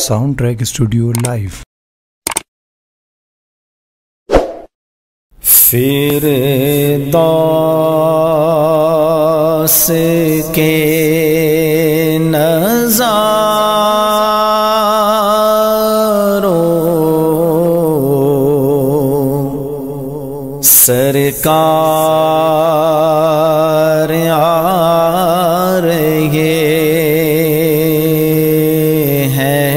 Sound track studio live. Firdous کے نظاروں سرکار آ رہے ہیں،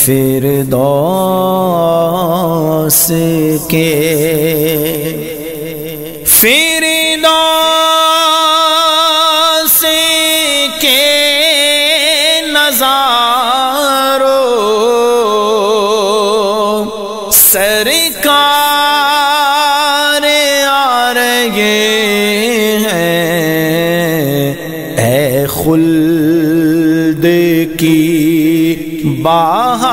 فردوس کے نظاروں سرکار آ رہے ہیں، اے خلد کی بہاروں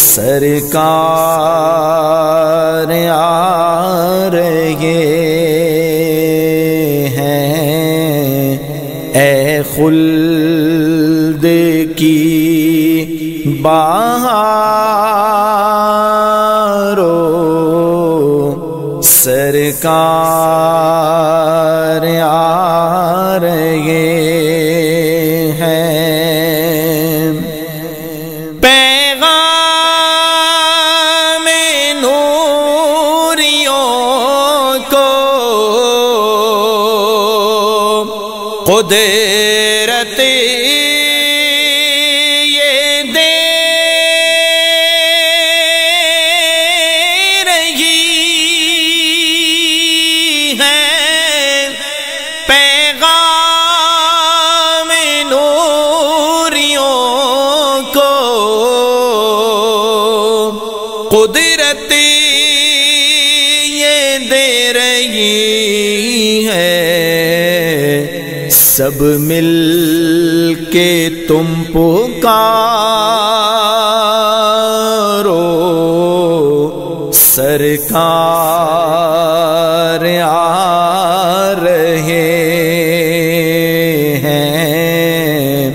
سرکار آ رہے ہیں، اے خلد کی بہاروں سرکار آ رہے ہیں۔ پیغام نوریوں کو قدرت قدرت یہ دے رہی ہے، سب مل کے تم پکارو سرکار آ رہے ہیں،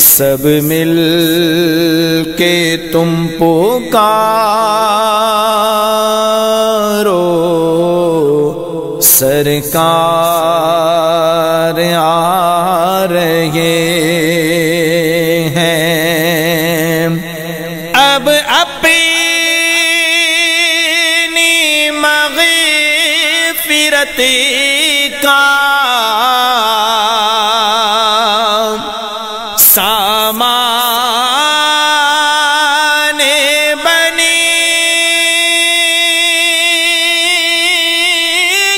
سب مل کے تم پکارو سرکار آ رہے ہیں۔ اب اپنی مغفرت کا سامان بنی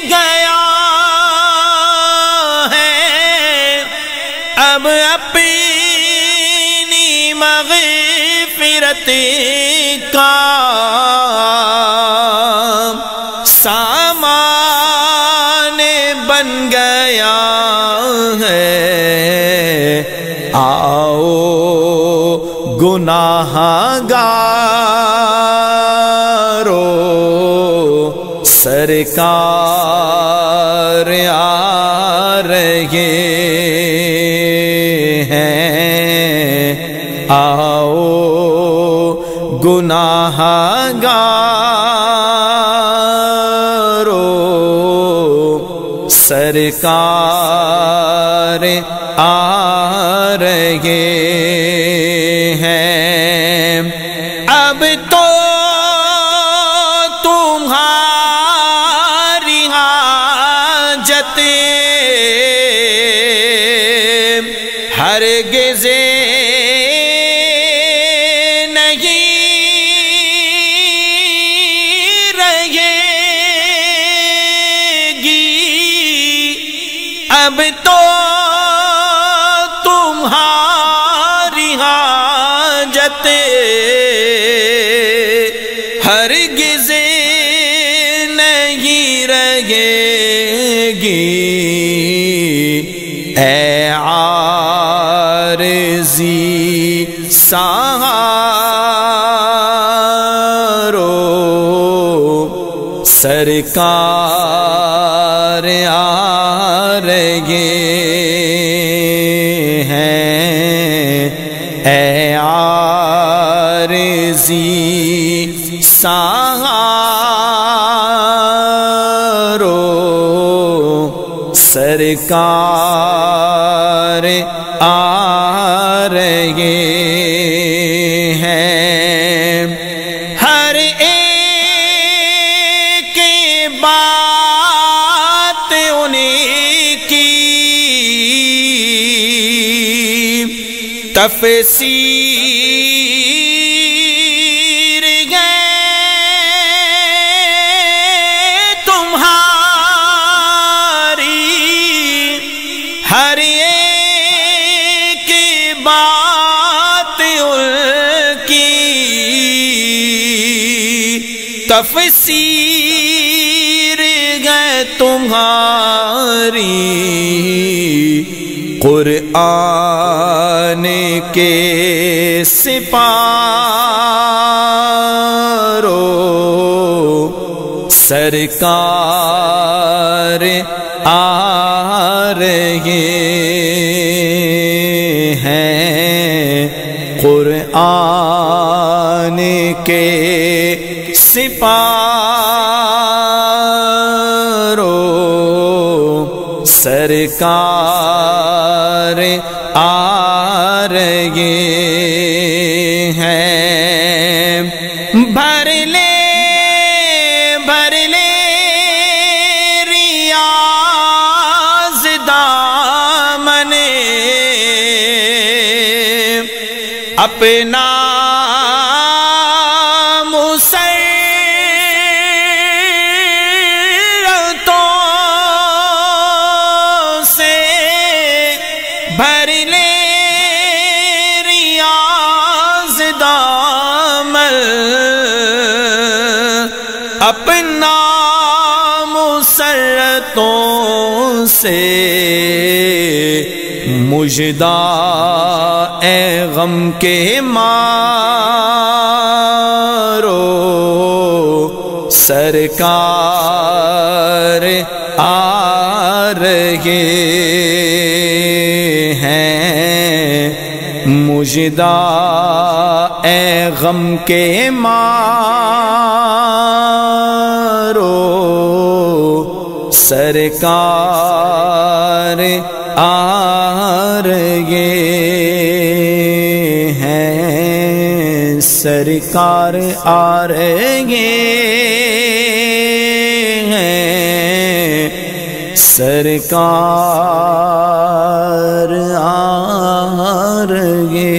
گیا ہے، اب اپنی مغفرت کا سامان بن گیا ہے، آؤ گناہ گارو سرکار آ رہے ہیں، آؤ گناہ گارو سرکار آ رہے ہیں۔ اب تو تمہاری حاجتیں ہرگز نہیں رہے گی، اب تو تمہاری حاجتیں ہرگز نہیں رہے گی، اے عارضی سہارو سرکار آ رہے غازی سہارو سرکار آ رہے ہیں، ہر ایک کی بات انہیں کی تفسیر گئے تمہاری، ہر ایک کی بات ان کی تفسیر گئے تمہاری، قرآن کے سپارو سرکار آ رہے ہیں، قرآن کے سپارو سرکار آ رہے ہیں، بھر لے ریاض دامن اپنا بھر لے ریاض دامن اپنا مسرتوں سے، مژدہ اے غم کے مارو سرکار آ رہے ہیں، مژدہ اے غم کے مارو سرکار آ رہے ہیں، سرکار آ رہے ہیں، سرکار آ رہے